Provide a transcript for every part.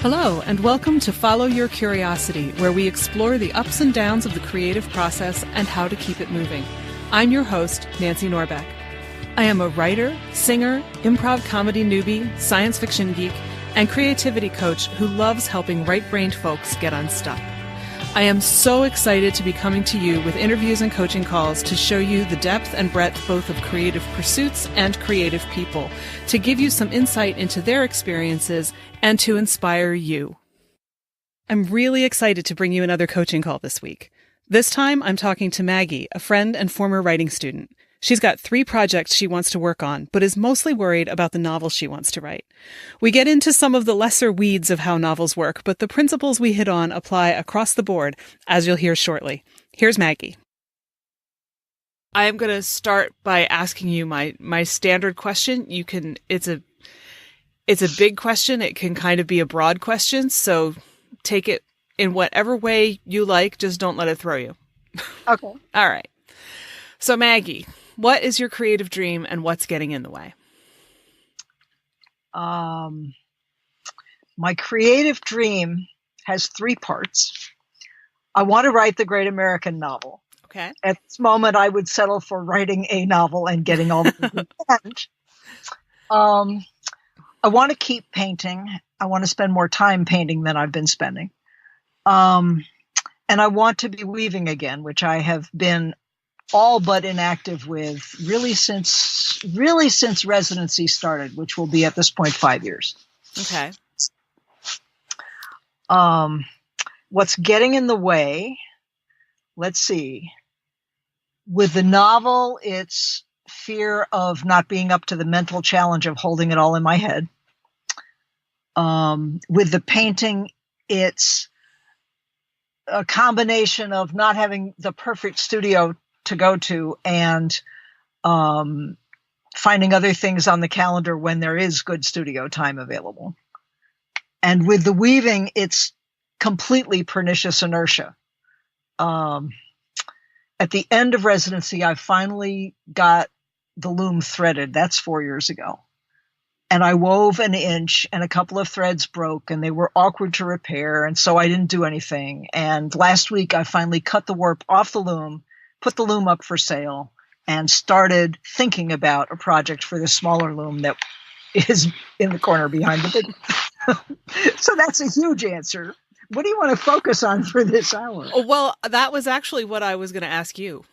Hello, and welcome to Follow Your Curiosity, where we explore the ups and downs of the creative process and how to keep it moving. I'm your host, Nancy Norbeck. I am a writer, singer, improv comedy newbie, science fiction geek, and creativity coach who loves helping right-brained folks get unstuck. I am so excited to be coming to you with interviews and coaching calls to show you the depth and breadth both of creative pursuits and creative people, to give you some insight into their experiences and to inspire you. I'm really excited to bring you another coaching call this week. This time, I'm talking to Maggie, a friend and former writing student. She's got 3 projects she wants to work on, but is mostly worried about the novel she wants to write. We get into some of the lesser weeds of how novels work, but the principles we hit on apply across the board, as you'll hear shortly. Here's Maggie. I am going to start by asking you my standard question. It's a big question. It can kind of be a broad question, so take it in whatever way you like. Just don't let it throw you. Okay. All right. So Maggie, what is your creative dream and what's getting in the way? My creative dream has 3 parts. I want to write the great American novel. Okay. At this moment, I would settle for writing a novel and getting all the end. I want to keep painting. I want to spend more time painting than I've been spending. And I want to be weaving again, which I have been all but inactive with really since residency started, which will be at this point 5 years. Okay. What's getting in the way? Let's see. With the novel, it's fear of not being up to the mental challenge of holding it all in my head. With the painting, it's a combination of not having the perfect studio to go to and finding other things on the calendar when there is good studio time available. And with the weaving, it's completely pernicious inertia. At the end of residency, I finally got the loom threaded. That's 4 years ago. And I wove an inch and a couple of threads broke and they were awkward to repair. And so I didn't do anything. And last week I finally cut the warp off the loom, put the loom up for sale, and started thinking about a project for the smaller loom that is in the corner behind the big. So that's a huge answer. What do you want to focus on for this hour? Well, that was actually what I was going to ask you.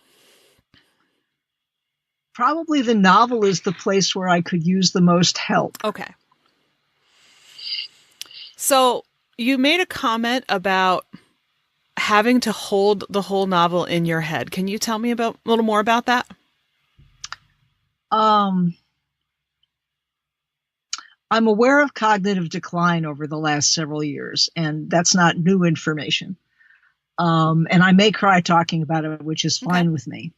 Probably the novel is the place where I could use the most help. Okay. So you made a comment about having to hold the whole novel in your head. Can you tell me a little more about that? I'm aware of cognitive decline over the last several years, and that's not new information. And I may cry talking about it, which is fine with me.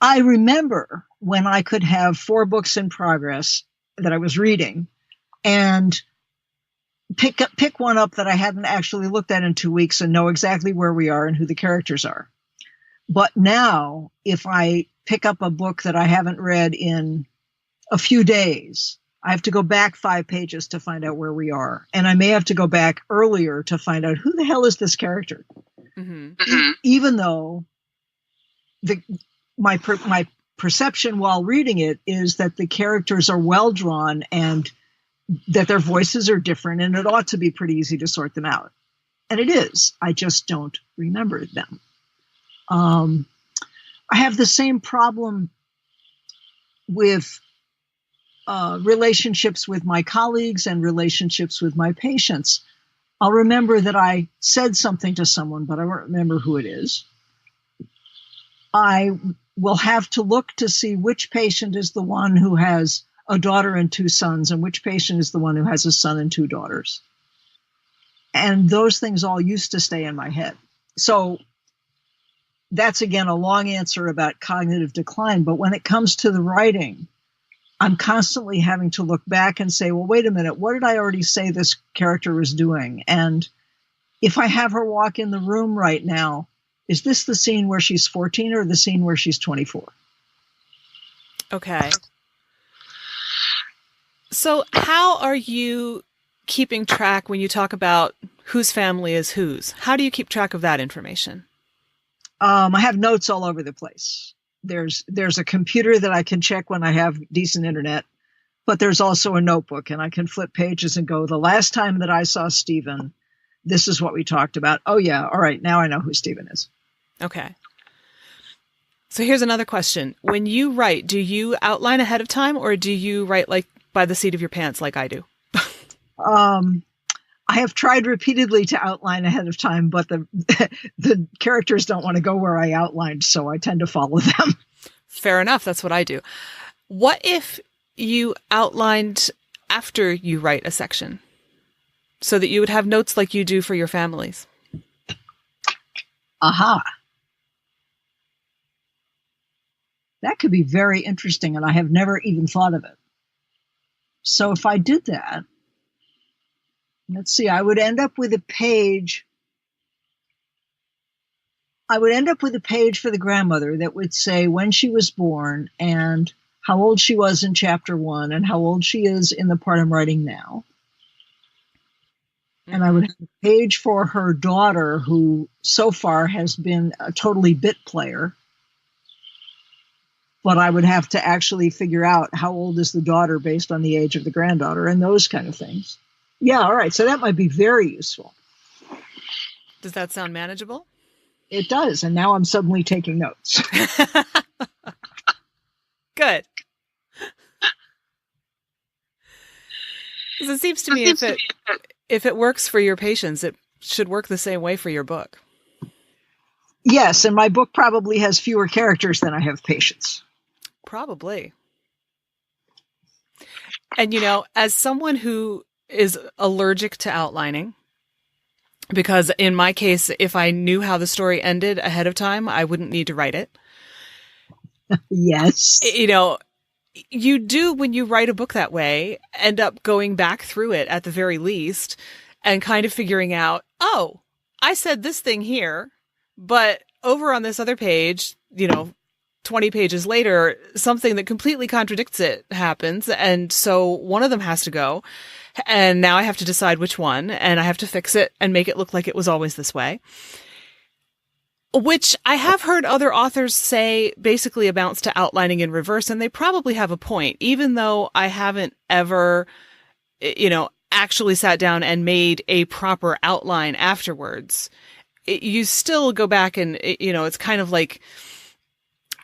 I remember when I could have 4 books in progress that I was reading and pick one up that I hadn't actually looked at in 2 weeks and know exactly where we are and who the characters are. But now, if I pick up a book that I haven't read in a few days, I have to go back 5 pages to find out where we are. And I may have to go back earlier to find out who the hell is this character. Mm-hmm. Even though my perception while reading it is that the characters are well drawn and that their voices are different, and it ought to be pretty easy to sort them out. And it is. I just don't remember them. I have the same problem with relationships with my colleagues and relationships with my patients. I'll remember that I said something to someone, but I won't remember who it is. I will have to look to see which patient is the one who has a daughter and 2 sons and which patient is the one who has a son and 2 daughters. And those things all used to stay in my head. So that's, again, a long answer about cognitive decline. But when it comes to the writing, I'm constantly having to look back and say, well, wait a minute, what did I already say this character was doing? And if I have her walk in the room right now, is this the scene where she's 14 or the scene where she's 24? Okay. So how are you keeping track when you talk about whose family is whose? How do you keep track of that information? I have notes all over the place. There's a computer that I can check when I have decent internet, but there's also a notebook, and I can flip pages and go, the last time that I saw Stephen, this is what we talked about. Oh yeah, all right, now I know who Stephen is. Okay. So here's another question. When you write, do you outline ahead of time, or do you write like by the seat of your pants like I do? I have tried repeatedly to outline ahead of time, but the characters don't want to go where I outlined, so I tend to follow them. Fair enough. That's what I do. What if you outlined after you write a section so that you would have notes like you do for your families? Aha. That could be very interesting, and I have never even thought of it. So if I did that, let's see, I would end up with a page. I would end up with a page for the grandmother that would say when she was born and how old she was in chapter 1 and how old she is in the part I'm writing now. And I would have a page for her daughter, who so far has been a totally bit player. But I would have to actually figure out how old is the daughter based on the age of the granddaughter and those kind of things. Yeah, all right. So that might be very useful. Does that sound manageable? It does. And now I'm suddenly taking notes. Good. Because it seems to me if it works for your patients, it should work the same way for your book. Yes, and my book probably has fewer characters than I have patients. Probably. And, as someone who is allergic to outlining, because in my case, if I knew how the story ended ahead of time, I wouldn't need to write it. Yes. You do, when you write a book that way, end up going back through it at the very least and kind of figuring out, oh, I said this thing here, but over on this other page, 20 pages later, something that completely contradicts it happens. And so one of them has to go. And now I have to decide which one, and I have to fix it and make it look like it was always this way. Which I have heard other authors say basically amounts to outlining in reverse, and they probably have a point, even though I haven't ever, actually sat down and made a proper outline afterwards. You still go back and, it's kind of like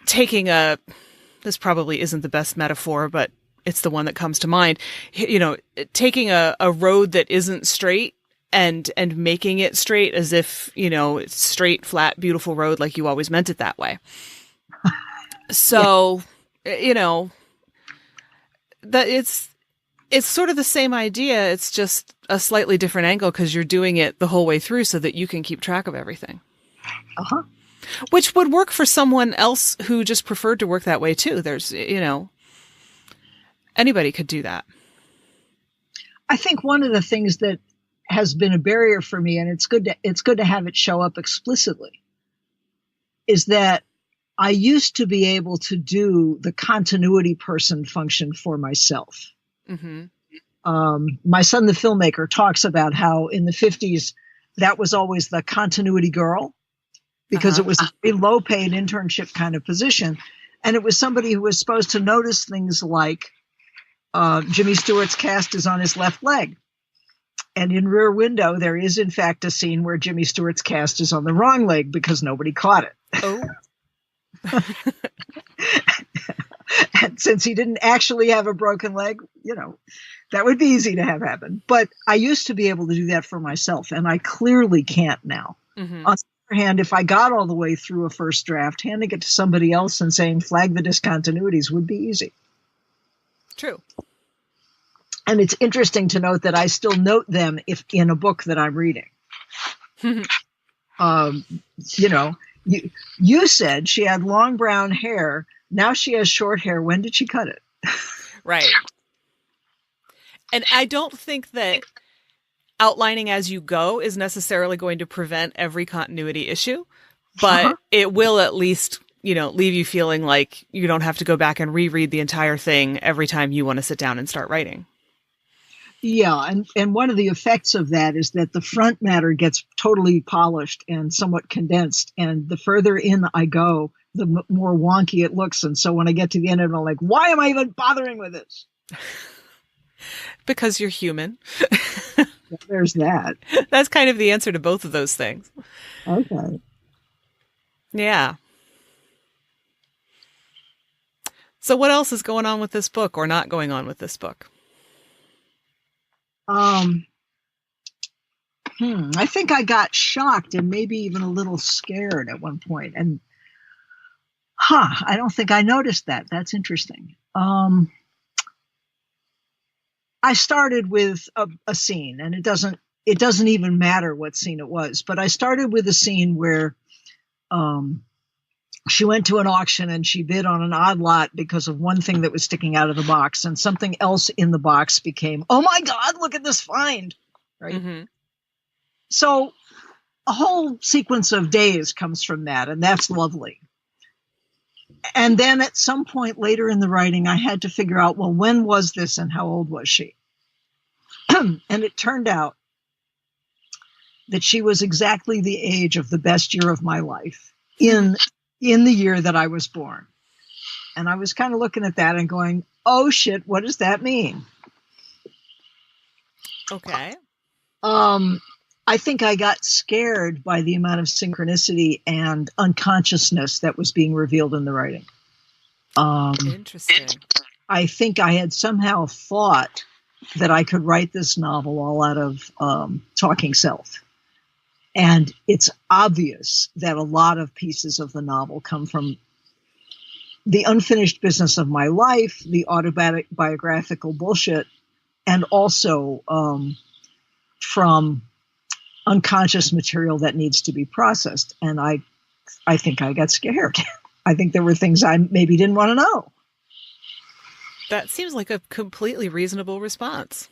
taking this probably isn't the best metaphor, but it's the one that comes to mind, taking a road that isn't straight and making it straight as if, it's straight, flat, beautiful road, like you always meant it that way. So, that it's sort of the same idea. It's just a slightly different angle because you're doing it the whole way through so that you can keep track of everything. Uh-huh. Which would work for someone else who just preferred to work that way too. There's, anybody could do that. I think one of the things that has been a barrier for me, and it's good to have it show up explicitly, is that I used to be able to do the continuity person function for myself. Mm-hmm. My son, the filmmaker, talks about how in the 50s, that was always the continuity girl, because it was a very low-paid internship kind of position. And it was somebody who was supposed to notice things like Jimmy Stewart's cast is on his left leg. And in Rear Window, there is, in fact, a scene where Jimmy Stewart's cast is on the wrong leg because nobody caught it. Oh. And since he didn't actually have a broken leg, that would be easy to have happen. But I used to be able to do that for myself, and I clearly can't now. Mm-hmm. On the other hand, if I got all the way through a first draft, handing it to somebody else and saying, flag the discontinuities would be easy. True. And it's interesting to note that I still note them if in a book that I'm reading. You said she had long brown hair. Now she has short hair. When did she cut it? Right. And I don't think that outlining as you go is necessarily going to prevent every continuity issue, but it will at least, leave you feeling like you don't have to go back and reread the entire thing every time you want to sit down and start writing. Yeah, and one of the effects of that is that the front matter gets totally polished and somewhat condensed, and the further in I go, the more wonky it looks. And so when I get to the end of it, I'm like, why am I even bothering with this? Because you're human. There's that. That's kind of the answer to both of those things. Okay. Yeah. So what else is going on with this book or not going on with this book? I think I got shocked and maybe even a little scared at one point. And I don't think I noticed that. That's interesting. I started with a scene, and it doesn't even matter what scene it was, but I started with a scene where she went to an auction and she bid on an odd lot because of one thing that was sticking out of the box, and something else in the box became, oh my God, look at this find. Right. Mm-hmm. So a whole sequence of days comes from that, and that's lovely. And then at some point later in the writing, I had to figure out, well, when was this and how old was she? And it turned out that she was exactly the age of the best year of my life in the year that I was born. And I was kind of looking at that and going, oh shit, what does that mean? Okay. I think I got scared by the amount of synchronicity and unconsciousness that was being revealed in the writing. Interesting. I think I had somehow thought that I could write this novel all out of talking self. And it's obvious that a lot of pieces of the novel come from the unfinished business of my life, the autobiographical bullshit, and also from unconscious material that needs to be processed. And I think I got scared. I think there were things I maybe didn't want to know. That seems like a completely reasonable response.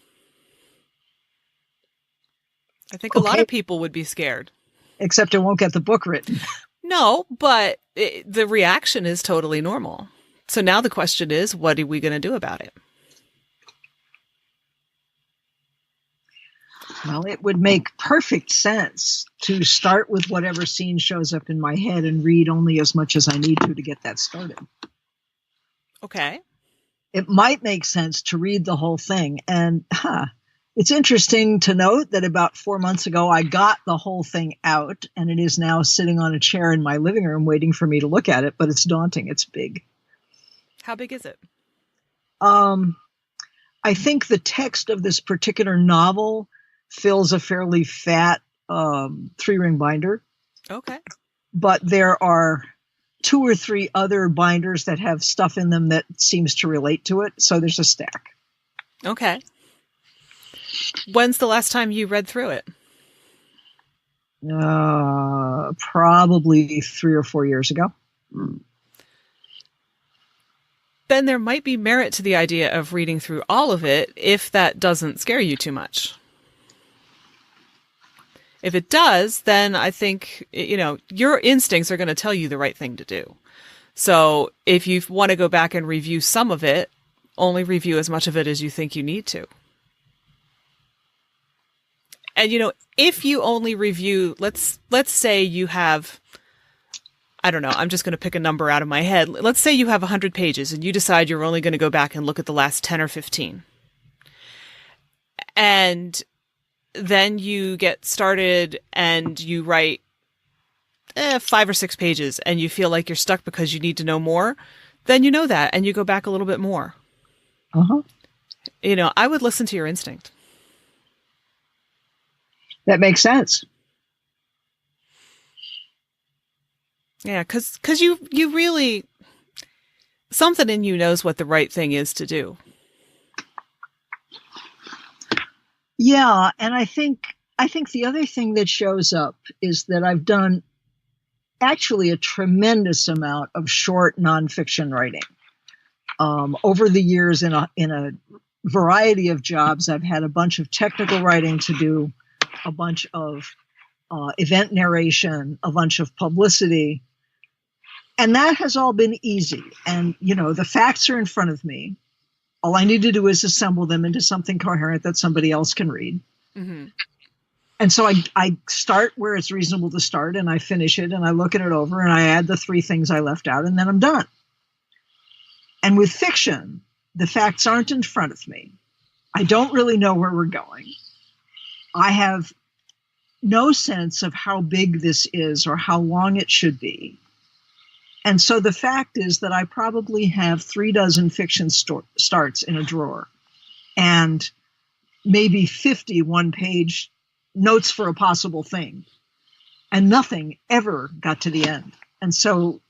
I think a lot of people would be scared. Except I won't get the book written. No, but the reaction is totally normal. So now the question is, what are we going to do about it? Well, it would make perfect sense to start with whatever scene shows up in my head and read only as much as I need to get that started. Okay. It might make sense to read the whole thing. And it's interesting to note that about 4 months ago, I got the whole thing out, and it is now sitting on a chair in my living room waiting for me to look at it, but it's daunting. It's big. How big is it? I think the text of this particular novel fills a fairly fat 3-ring binder. Okay. But there are 2 or 3 other binders that have stuff in them that seems to relate to it. So there's a stack. Okay. When's the last time you read through it? Probably 3 or 4 years ago. Then there might be merit to the idea of reading through all of it if that doesn't scare you too much. If it does, then I think, your instincts are going to tell you the right thing to do. So if you want to go back and review some of it, only review as much of it as you think you need to. And, if you only review, let's say you have, I don't know, I'm just going to pick a number out of my head. Let's say you have 100 pages and you decide you're only going to go back and look at the last 10 or 15. And then you get started and you write 5 or 6 pages and you feel like you're stuck because you need to know more, then you know that and you go back a little bit more. Uh-huh. I would listen to your instinct. That makes sense. Yeah, because you really, something in you knows what the right thing is to do. Yeah, and I think the other thing that shows up is that I've done actually a tremendous amount of short nonfiction writing. Over the years in a variety of jobs, I've had a bunch of technical writing to do, a bunch of event narration, a bunch of publicity. And that has all been easy. And, the facts are in front of me. All I need to do is assemble them into something coherent that somebody else can read. Mm-hmm. And so I start where it's reasonable to start, and I finish it, and I look at it over, and I add the 3 things I left out, and then I'm done. And with fiction, the facts aren't in front of me. I don't really know where we're going. I have no sense of how big this is or how long it should be. And so the fact is that I probably have 36 fiction starts in a drawer and maybe 50 one-page notes for a possible thing. And nothing ever got to the end. And so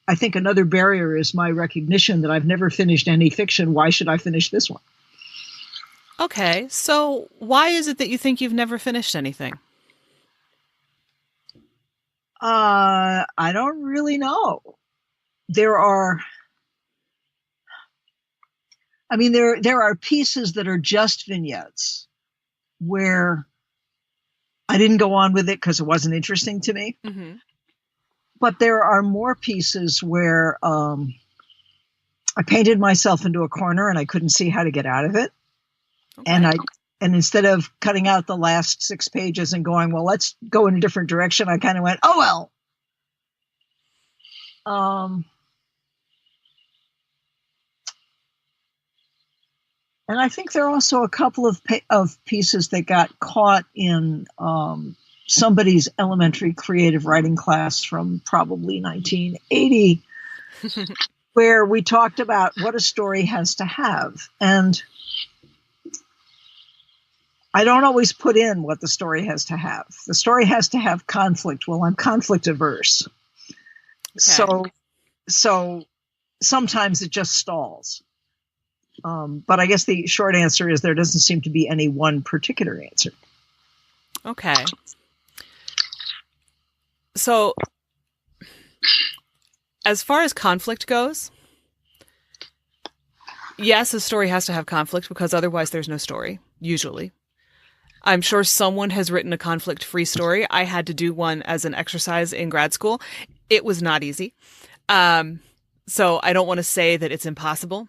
I think another barrier is my recognition that I've never finished any fiction. Why should I finish this one? Okay, so why is it that you think you've never finished anything? I don't really know. There are pieces that are just vignettes where I didn't go on with it because it wasn't interesting to me. Mm-hmm. But there are more pieces where I painted myself into a corner and I couldn't see how to get out of it. Okay. And instead of cutting out the last 6 pages and going, well, let's go in a different direction, I kind of went, oh, well. And I think there are also a couple of pieces that got caught in somebody's elementary creative writing class from probably 1980, where we talked about what a story has to have. And I don't always put in what the story has to have. The story has to have conflict. Well, I'm conflict averse. Okay. So sometimes it just stalls. But I guess the short answer is there doesn't seem to be any one particular answer. Okay. So as far as conflict goes, yes, a story has to have conflict because otherwise there's no story, usually. I'm sure someone has written a conflict-free story. I had to do one as an exercise in grad school. It was not easy. So I don't want to say that it's impossible,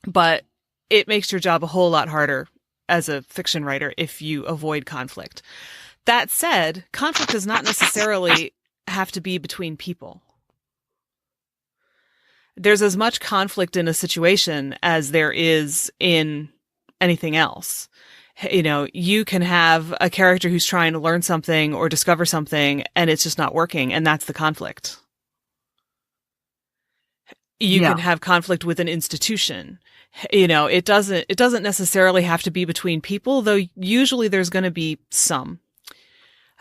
but it makes your job a whole lot harder as a fiction writer if you avoid conflict. That said, conflict does not necessarily have to be between people. There's as much conflict in a situation as there is in anything else. You know, you can have a character who's trying to learn something or discover something and it's just not working, and that's the conflict. You can have conflict with an institution. You know, it doesn't necessarily have to be between people, though usually there's going to be some.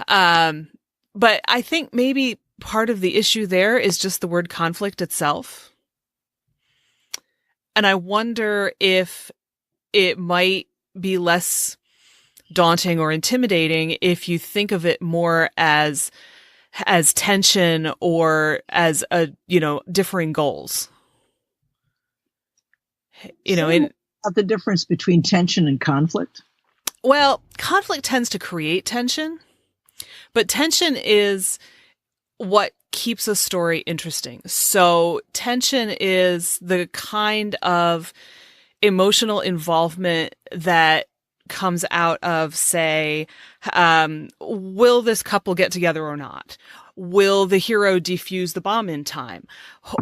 But I think maybe part of the issue there is just the word conflict itself. And I wonder if it might be less daunting or intimidating if you think of it more as tension or as differing goals. The difference between tension and conflict? Well, conflict tends to create tension, but tension is what keeps a story interesting. So tension is the kind of emotional involvement that comes out of, say, will this couple get together or not? Will the hero defuse the bomb in time?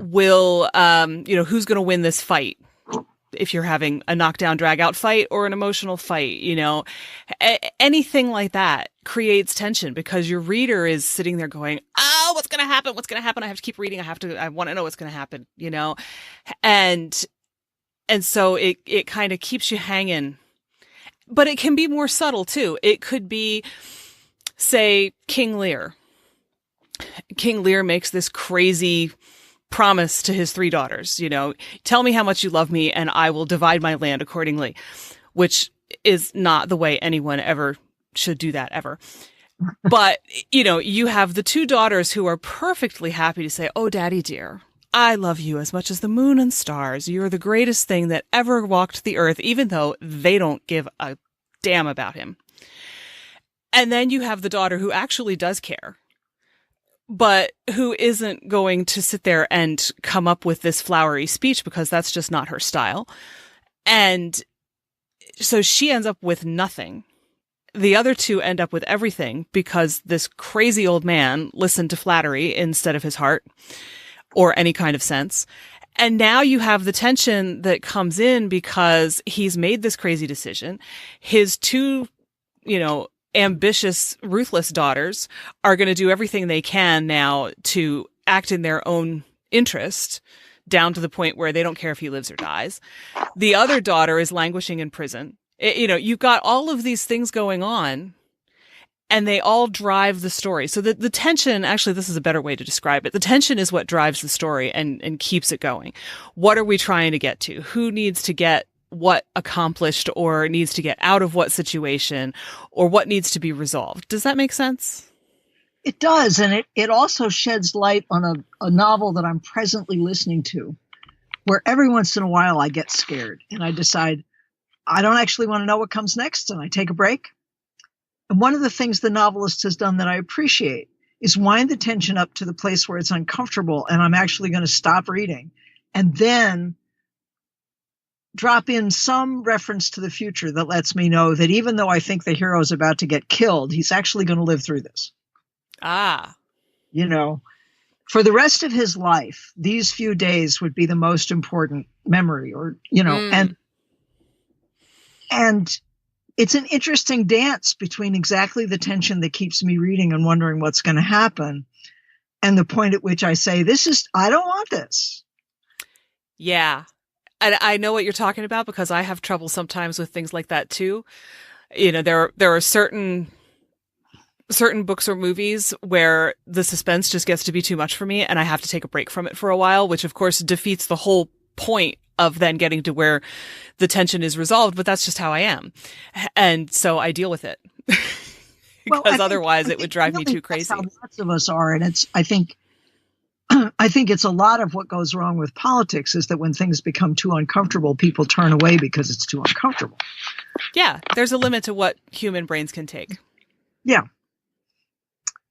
Will, who's going to win this fight? If you're having a knockdown, drag out fight or an emotional fight, anything like that creates tension because your reader is sitting there going, oh, what's going to happen? What's going to happen? I have to keep reading. I want to know what's going to happen, and so it kind of keeps you hanging, but it can be more subtle too. It could be, say, King Lear. King Lear makes this crazy promise to his 3 daughters, tell me how much you love me and I will divide my land accordingly, which is not the way anyone ever should do that ever. But, you have the 2 daughters who are perfectly happy to say, oh, daddy dear, I love you as much as the moon and stars. You're the greatest thing that ever walked the earth, even though they don't give a damn about him. And then you have the daughter who actually does care, but who isn't going to sit there and come up with this flowery speech because that's just not her style. And so she ends up with nothing. The other two end up with everything because this crazy old man listened to flattery instead of his heart or any kind of sense. And now you have the tension that comes in because he's made this crazy decision. His two, ambitious, ruthless daughters are going to do everything they can now to act in their own interest, down to the point where they don't care if he lives or dies. The other daughter is languishing in prison. You've got all of these things going on, and they all drive the story. So the tension, actually, this is a better way to describe it. The tension is what drives the story and keeps it going. What are we trying to get to? Who needs to get what accomplished or needs to get out of what situation or what needs to be resolved? Does that make sense? It does. And it also sheds light on a novel that I'm presently listening to, where every once in a while I get scared and I decide I don't actually want to know what comes next, and I take a break. And one of the things the novelist has done that I appreciate is wind the tension up to the place where it's uncomfortable and I'm actually going to stop reading, and then drop in some reference to the future that lets me know that even though I think the hero is about to get killed, he's actually going to live through this. Ah. For the rest of his life, these few days would be the most important memory, and it's an interesting dance between exactly the tension that keeps me reading and wondering what's going to happen and the point at which I say, I don't want this. Yeah. And I know what you're talking about because I have trouble sometimes with things like that too. There are certain books or movies where the suspense just gets to be too much for me and I have to take a break from it for a while, which of course defeats the whole point of then getting to where the tension is resolved, but that's just how I am. And so I deal with it because otherwise it would drive me too crazy. That's how lots of us are. And I think it's a lot of what goes wrong with politics is that when things become too uncomfortable, people turn away because it's too uncomfortable. Yeah. There's a limit to what human brains can take. Yeah.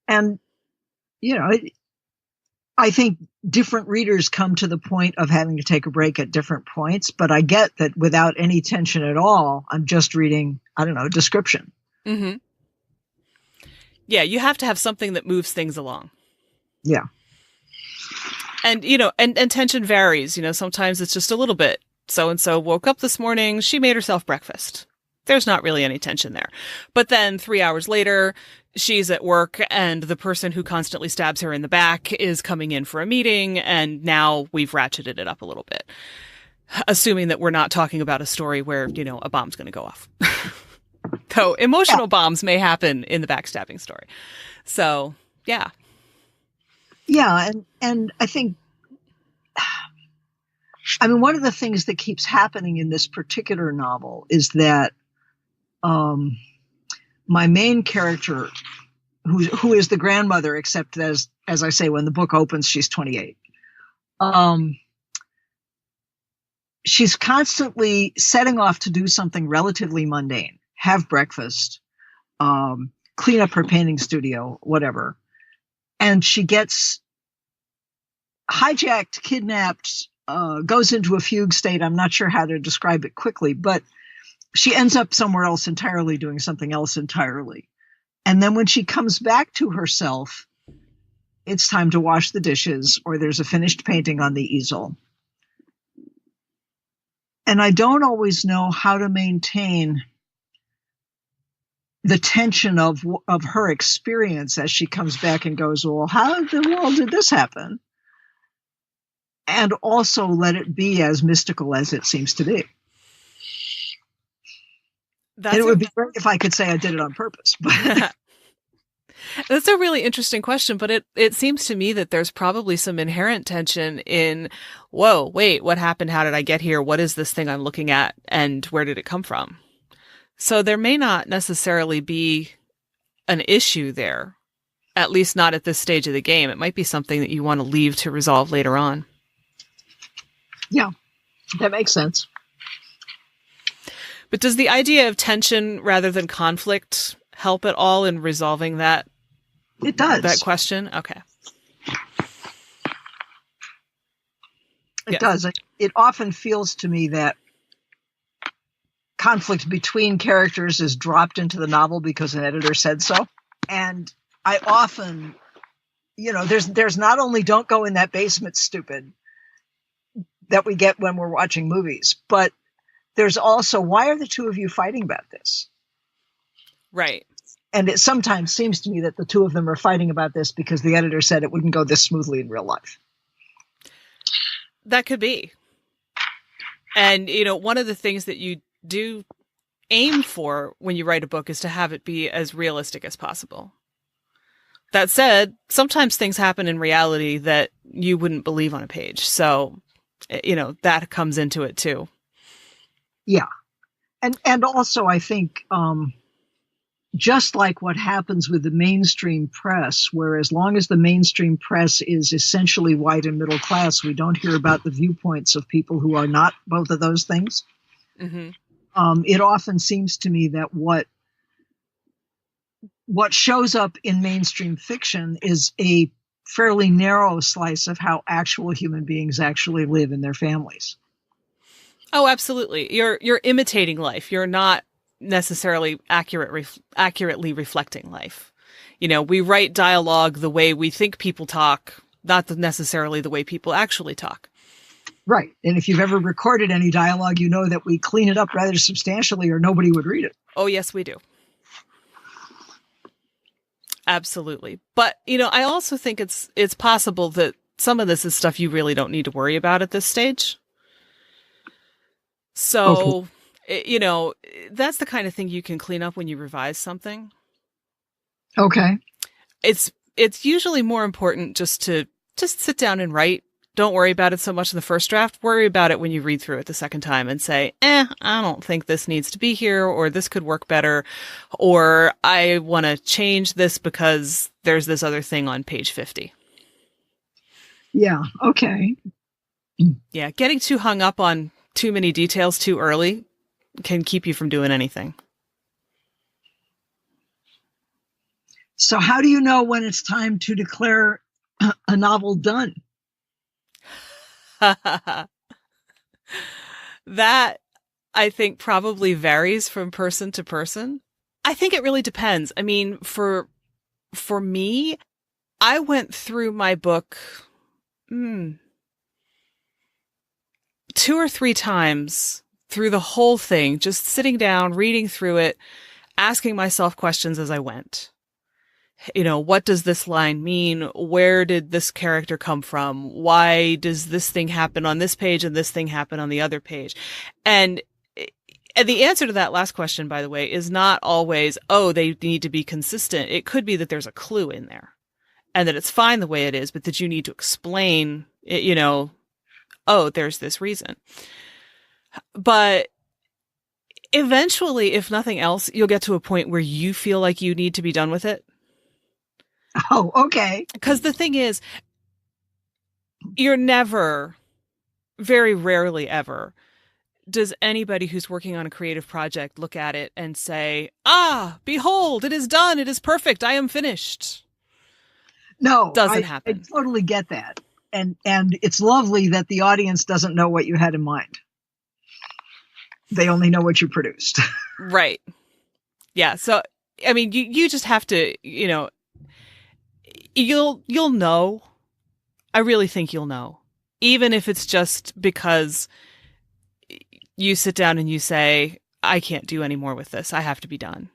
And, I think different readers come to the point of having to take a break at different points, but I get that without any tension at all, I'm just reading, description. Mm-hmm. Yeah, you have to have something that moves things along. Yeah. And, and tension varies. Sometimes it's just a little bit. So-and-so woke up this morning, she made herself breakfast. There's not really any tension there. But then 3 hours later, she's at work and the person who constantly stabs her in the back is coming in for a meeting, and now we've ratcheted it up a little bit. Assuming that we're not talking about a story where, a bomb's going to go off. Though emotional bombs may happen in the backstabbing story. So, yeah. Yeah, and I think, one of the things that keeps happening in this particular novel is that my main character, who is the grandmother, except as I say, when the book opens, she's 28. She's constantly setting off to do something relatively mundane, have breakfast, clean up her painting studio, whatever. And she gets hijacked, kidnapped, goes into a fugue state. I'm not sure how to describe it quickly, but she ends up somewhere else entirely, doing something else entirely. And then when she comes back to herself, it's time to wash the dishes, or there's a finished painting on the easel. And I don't always know how to maintain the tension of her experience as she comes back and goes, well, how in the world did this happen? And also let it be as mystical as it seems to be. It would be great if I could say I did it on purpose. But that's a really interesting question, but it seems to me that there's probably some inherent tension in, whoa, wait, what happened? How did I get here? What is this thing I'm looking at? And where did it come from? So there may not necessarily be an issue there, at least not at this stage of the game. It might be something that you want to leave to resolve later on. Yeah, that makes sense. But does the idea of tension rather than conflict help at all in resolving that? It does. That question? Okay. It does. It often feels to me that conflict between characters is dropped into the novel because an editor said so. And I often, there's not only "don't go in that basement, stupid," that we get when we're watching movies, but there's also, why are the two of you fighting about this? Right. And it sometimes seems to me that the two of them are fighting about this because the editor said it wouldn't go this smoothly in real life. That could be. And, one of the things that you do aim for when you write a book is to have it be as realistic as possible. That said, sometimes things happen in reality that you wouldn't believe on a page. So, that comes into it too. Yeah. And also I think, just like what happens with the mainstream press, where as long as the mainstream press is essentially white and middle class, we don't hear about the viewpoints of people who are not both of those things. Mm-hmm. It often seems to me that what shows up in mainstream fiction is a fairly narrow slice of how actual human beings actually live in their families. Oh, absolutely. You're imitating life. You're not necessarily accurately reflecting life. We write dialogue the way we think people talk, not necessarily the way people actually talk. Right. And if you've ever recorded any dialogue, you know that we clean it up rather substantially or nobody would read it. Oh, yes, we do. Absolutely. But, I also think it's possible that some of this is stuff you really don't need to worry about at this stage. So, okay. That's the kind of thing you can clean up when you revise something. Okay. It's usually more important just to sit down and write. Don't worry about it so much in the first draft. Worry about it when you read through it the second time and say, I don't think this needs to be here, or this could work better, or I want to change this because there's this other thing on page 50. Yeah. Okay. Yeah. Getting too hung up on too many details too early can keep you from doing anything. So how do you know when it's time to declare a novel done? That, I think, probably varies from person to person. I think it really depends. I mean, for me, I went through my book 2 or 3 times through the whole thing, just sitting down, reading through it, asking myself questions as I went. What does this line mean? Where did this character come from? Why does this thing happen on this page and this thing happen on the other page? And the answer to that last question, by the way, is not always, they need to be consistent. It could be that there's a clue in there and that it's fine the way it is, but that you need to explain it, there's this reason. But eventually, if nothing else, you'll get to a point where you feel like you need to be done with it. Oh, okay. Because the thing is, you're never, very rarely ever, does anybody who's working on a creative project look at it and say, behold, it is done. It is perfect. I am finished. No, doesn't happen. I totally get that. And it's lovely that the audience doesn't know what you had in mind. They only know what you produced. Right. Yeah. So, I mean, you just have to, you'll know. I really think you'll know. Even if it's just because you sit down and you say, I can't do any more with this. I have to be done.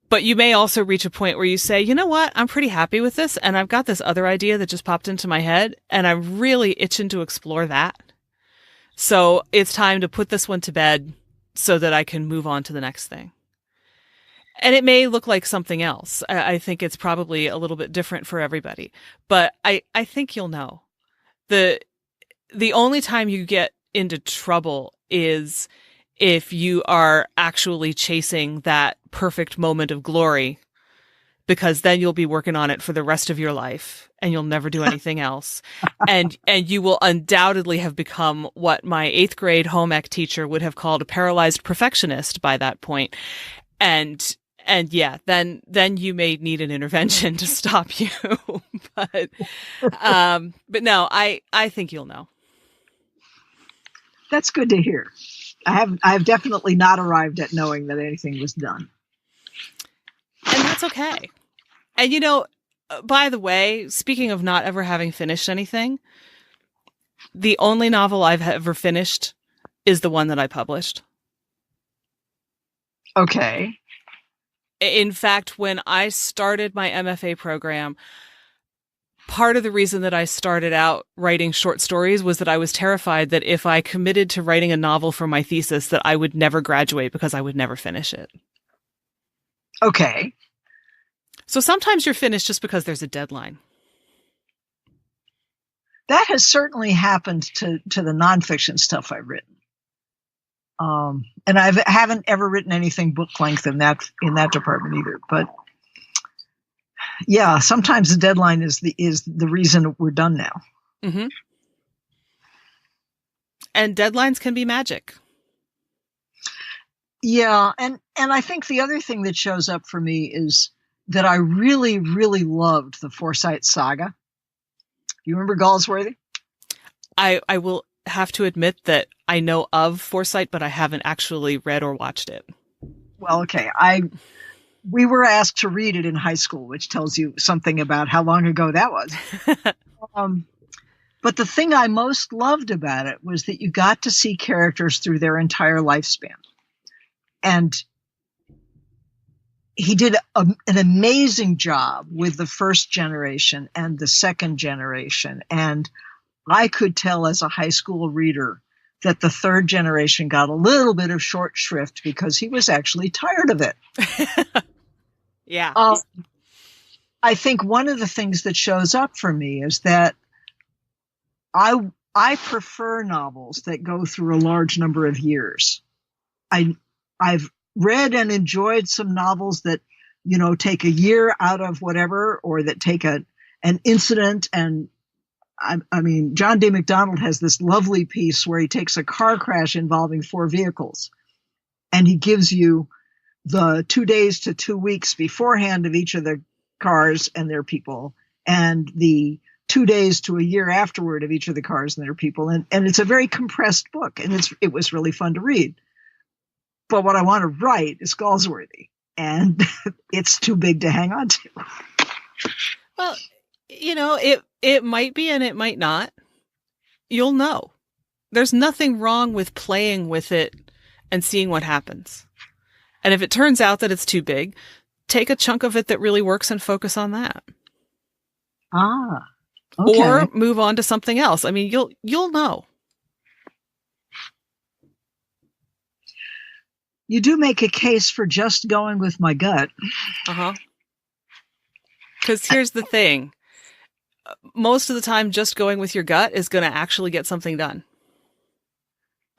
But you may also reach a point where you say, you know what? I'm pretty happy with this. And I've got this other idea that just popped into my head. And I'm really itching to explore that. So it's time to put this one to bed so that I can move on to the next thing. And it may look like something else. I think it's probably a little bit different for everybody. But I think you'll know. The only time you get into trouble is if you are actually chasing that perfect moment of glory, because then you'll be working on it for the rest of your life and you'll never do anything else. And you will undoubtedly have become what my 8th grade home ec teacher would have called a paralyzed perfectionist by that point. And yeah, then you may need an intervention to stop you. But no, I think you'll know. That's good to hear. I have definitely not arrived at knowing that anything was done. And that's okay. And by the way, speaking of not ever having finished anything, the only novel I've ever finished is the one that I published. Okay. In fact, when I started my MFA program, part of the reason that I started out writing short stories was that I was terrified that if I committed to writing a novel for my thesis, that I would never graduate because I would never finish it. Okay. So sometimes you're finished just because there's a deadline. That has certainly happened to the nonfiction stuff I've written. And I haven't ever written anything book length in that department either. But yeah, sometimes the deadline is the reason we're done now. Mm-hmm. And deadlines can be magic. Yeah, and I think the other thing that shows up for me is that I really, really loved the Forsyte saga. You remember Galsworthy? I will have to admit that I know of Forsyte, but I haven't actually read or watched it. Well, okay. We were asked to read it in high school, which tells you something about how long ago that was. But the thing I most loved about it was that you got to see characters through their entire lifespan. And he did an amazing job with the first generation and the second generation. And I could tell as a high school reader that the third generation got a little bit of short shrift because he was actually tired of it. Yeah. I think one of the things that shows up for me is that I prefer novels that go through a large number of years. I've read and enjoyed some novels that, take a year out of whatever, or that take an incident. And I mean, John D. MacDonald has this lovely piece where he takes a car crash involving 4 vehicles, and he gives you the 2 days to 2 weeks beforehand of each of the cars and their people, and the 2 days to a year afterward of each of the cars and their people. And it's a very compressed book, and it was really fun to read. But what I want to write is Galsworthy, and it's too big to hang on to. Well, it might be and it might not. You'll know. There's nothing wrong with playing with it and seeing what happens. And if it turns out that it's too big, take a chunk of it that really works and focus on that. Ah, okay. Or move on to something else. I mean, you'll know. You do make a case for just going with my gut. Uh-huh. Because here's the thing. Most of the time, just going with your gut is going to actually get something done.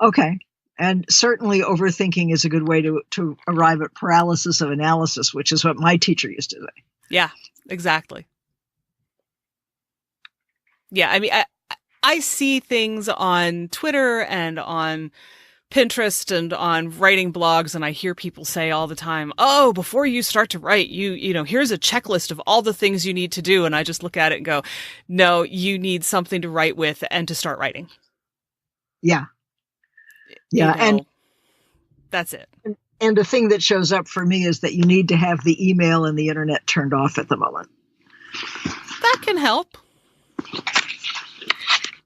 Okay. And certainly overthinking is a good way to arrive at paralysis of analysis, which is what my teacher used to say. Yeah, exactly. Yeah, I mean, I see things on Twitter and on Pinterest and on writing blogs, and I hear people say all the time, oh, before you start to write, here's a checklist of all the things you need to do. And I just look at it and go, no, you need something to write with and to start writing. Yeah. Yeah. And that's it. And the thing that shows up for me is that you need to have the email and the internet turned off at the moment. That can help.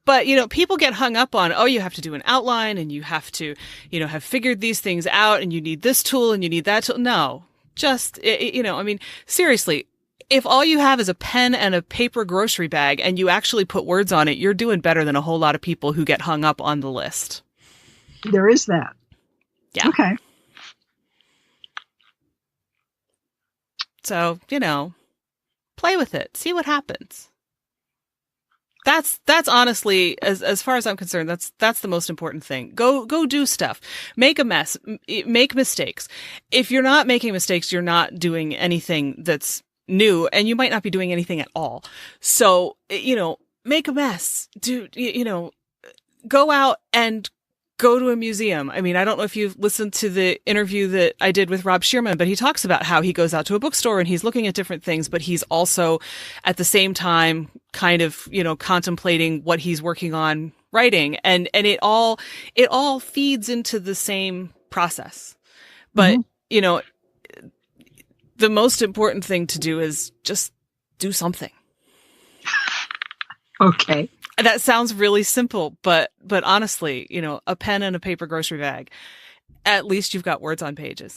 But, people get hung up on, you have to do an outline and you have to, have figured these things out and you need this tool and you need that tool. No, just, seriously, if all you have is a pen and a paper grocery bag and you actually put words on it, you're doing better than a whole lot of people who get hung up on the list. There is that. Yeah. Okay. So, play with it. See what happens. That's honestly, as far as I'm concerned, that's the most important thing. Go do stuff. Make a mess. Make mistakes. If you're not making mistakes, you're not doing anything that's new, and you might not be doing anything at all. So, make a mess. Go out and go to a museum. I mean, I don't know if you've listened to the interview that I did with Rob Shearman, but he talks about how he goes out to a bookstore and he's looking at different things, but he's also at the same time kind of, contemplating what he's working on writing. And it all feeds into the same process. But, the most important thing to do is just do something. Okay. That sounds really simple, but honestly, a pen and a paper grocery bag, at least you've got words on pages.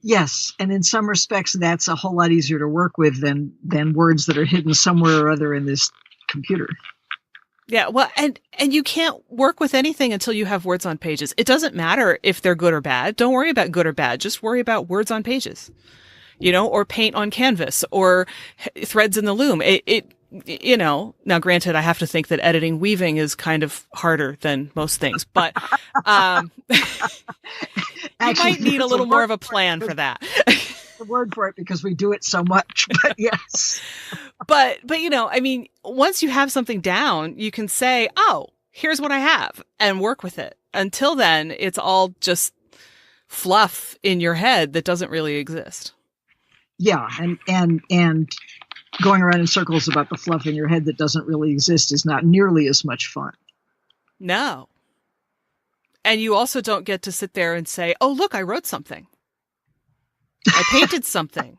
Yes. And in some respects, that's a whole lot easier to work with than words that are hidden somewhere or other in this computer. Yeah. Well, and you can't work with anything until you have words on pages. It doesn't matter if they're good or bad. Don't worry about good or bad. Just worry about words on pages, or paint on canvas or threads in the loom. Now granted, I have to think that editing weaving is kind of harder than most things, but you might need a little more of a plan for that. The word for it because we do it so much, but yes. But once you have something down, you can say, oh, here's what I have and work with it. Until then, it's all just fluff in your head that doesn't really exist. Yeah. And going around in circles about the fluff in your head that doesn't really exist is not nearly as much fun. No. And you also don't get to sit there and say, oh, look, I wrote something. I painted something.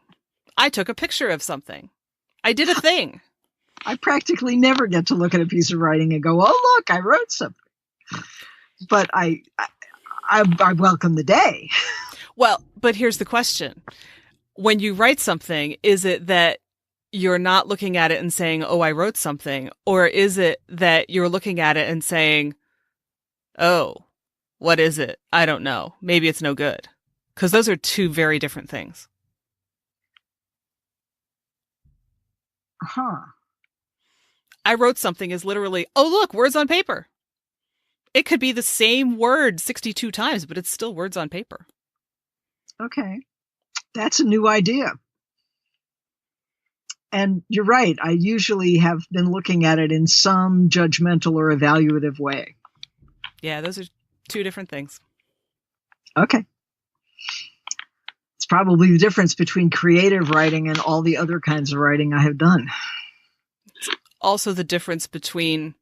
I took a picture of something. I did a thing. I practically never get to look at a piece of writing and go, oh, look, I wrote something. But I welcome the day. Well, but here's the question. When you write something, is it that you're not looking at it and saying, oh, I wrote something? Or is it that you're looking at it and saying, oh, what is it? I don't know. Maybe it's no good. Because those are two very different things. Huh. I wrote something is literally, oh, look, words on paper. It could be the same word 62 times, but it's still words on paper. Okay. That's a new idea. And you're right. I usually have been looking at it in some judgmental or evaluative way. Yeah, those are two different things. Okay. It's probably the difference between creative writing and all the other kinds of writing I have done. It's also the difference between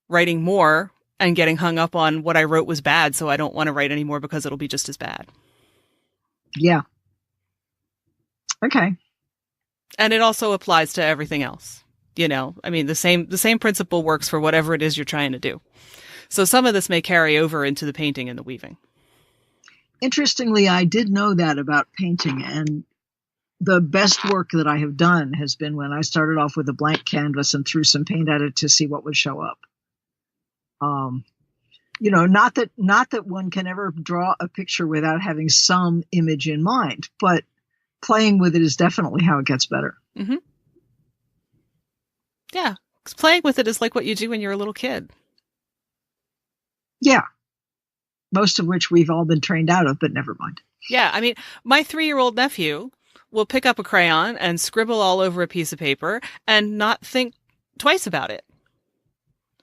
writing more and getting hung up on what I wrote was bad, so I don't want to write anymore because it'll be just as bad. Yeah. Okay. And it also applies to everything else. The same principle works for whatever it is you're trying to do. So some of this may carry over into the painting and the weaving. Interestingly, I did know that about painting, and the best work that I have done has been when I started off with a blank canvas and threw some paint at it to see what would show up. Not that one can ever draw a picture without having some image in mind, but playing with it is definitely how it gets better. Mm-hmm. Yeah, 'cause playing with it is like what you do when you're a little kid. Yeah. Most of which we've all been trained out of, but never mind. Yeah, my 3-year-old nephew will pick up a crayon and scribble all over a piece of paper and not think twice about it.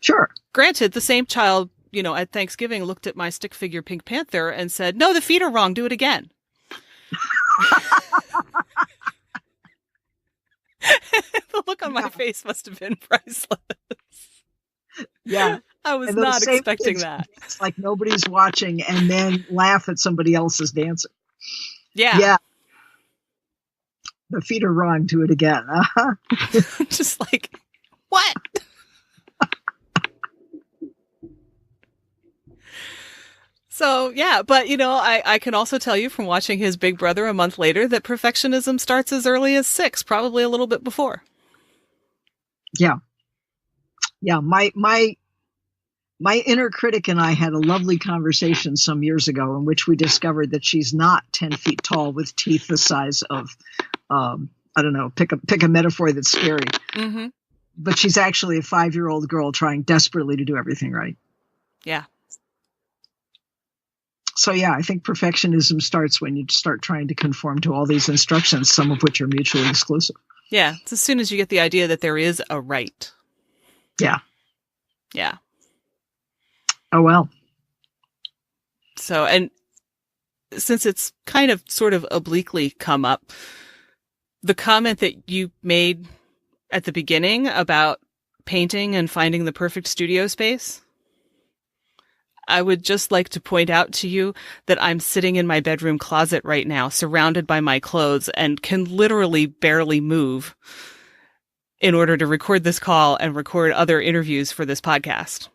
Sure. Granted, the same child, at Thanksgiving looked at my stick figure Pink Panther and said, no, the feet are wrong, do it again. The look on my face must have been priceless. Yeah. I was not expecting that. It's like nobody's watching and then laugh at somebody else's dancing. Yeah. Yeah. The feet are wrong, do it again. Uh-huh. Just like, what? So, yeah, but, I can also tell you from watching his big brother a month later that perfectionism starts as early as 6, probably a little bit before. Yeah. Yeah. My inner critic and I had a lovely conversation some years ago in which we discovered that she's not 10 feet tall with teeth the size of, I don't know, pick a metaphor that's scary. Mm-hmm. But she's actually a 5-year-old girl trying desperately to do everything right. Yeah. So, yeah, I think perfectionism starts when you start trying to conform to all these instructions, some of which are mutually exclusive. Yeah. It's as soon as you get the idea that there is a right. Yeah. Yeah. Oh, well. So, and since it's kind of sort of obliquely come up, the comment that you made at the beginning about painting and finding the perfect studio space, I would just like to point out to you that I'm sitting in my bedroom closet right now, surrounded by my clothes, and can literally barely move in order to record this call and record other interviews for this podcast.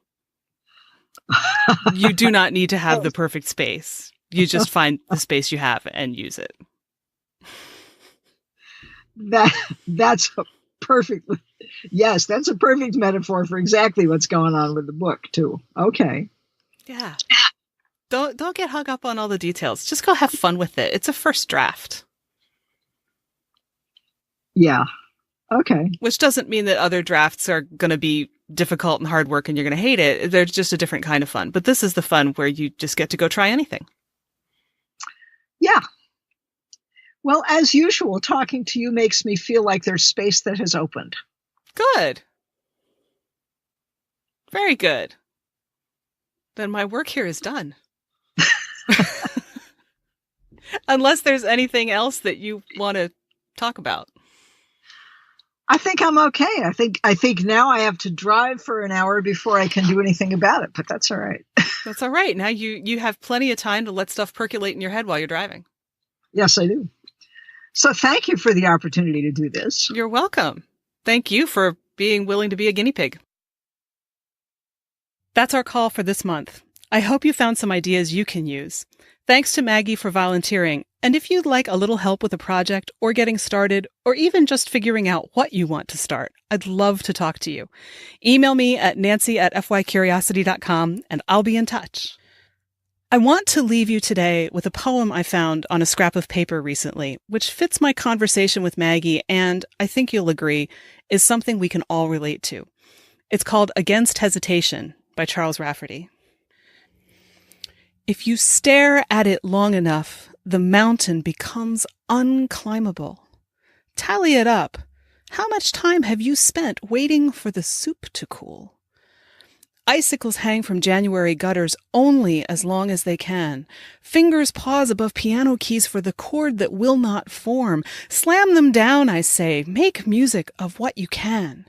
You do not need to have the perfect space. You just find the space you have and use it. That's a perfect, yes, that's a perfect metaphor for exactly what's going on with the book too. Okay. Yeah. Don't get hung up on all the details. Just go have fun with it. It's a first draft. Yeah. Okay. Which doesn't mean that other drafts are going to be difficult and hard work and you're going to hate it. They're just a different kind of fun. But this is the fun where you just get to go try anything. Yeah. Well, as usual, talking to you makes me feel like there's space that has opened. Good. Very good. Then my work here is done. Unless there's anything else that you want to talk about. I think I'm okay. I think now I have to drive for an hour before I can do anything about it, but that's all right. That's all right. Now you have plenty of time to let stuff percolate in your head while you're driving. Yes, I do. So thank you for the opportunity to do this. You're welcome. Thank you for being willing to be a guinea pig. That's our call for this month. I hope you found some ideas you can use. Thanks to Maggie for volunteering. And if you'd like a little help with a project or getting started, or even just figuring out what you want to start, I'd love to talk to you. Email me at nancy@fycuriosity.com and I'll be in touch. I want to leave you today with a poem I found on a scrap of paper recently, which fits my conversation with Maggie and, I think you'll agree, is something we can all relate to. It's called Against Hesitation by Charles Rafferty. If you stare at it long enough, the mountain becomes unclimbable. Tally it up. How much time have you spent waiting for the soup to cool? Icicles hang from January gutters only as long as they can. Fingers pause above piano keys for the chord that will not form. Slam them down, I say. Make music of what you can.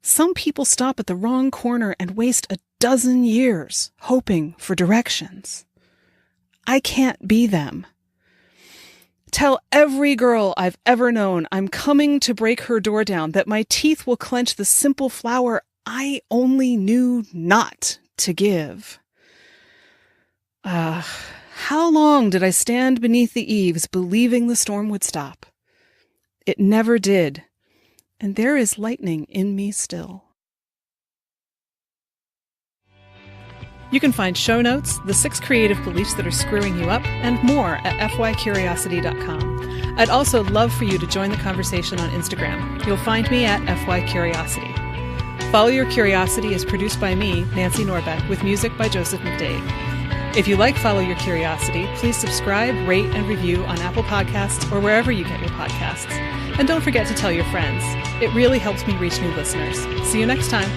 Some people stop at the wrong corner and waste a dozen years hoping for directions. I can't be them. Tell every girl I've ever known I'm coming to break her door down, that my teeth will clench the simple flower I only knew not to give. How long did I stand beneath the eaves believing the storm would stop? It never did, and there is lightning in me still. You can find show notes, the 6 creative beliefs that are screwing you up, and more at fycuriosity.com. I'd also love for you to join the conversation on Instagram. You'll find me at fycuriosity. Follow Your Curiosity is produced by me, Nancy Norbeck, with music by Joseph McDade. If you like Follow Your Curiosity, please subscribe, rate, and review on Apple Podcasts or wherever you get your podcasts. And don't forget to tell your friends. It really helps me reach new listeners. See you next time.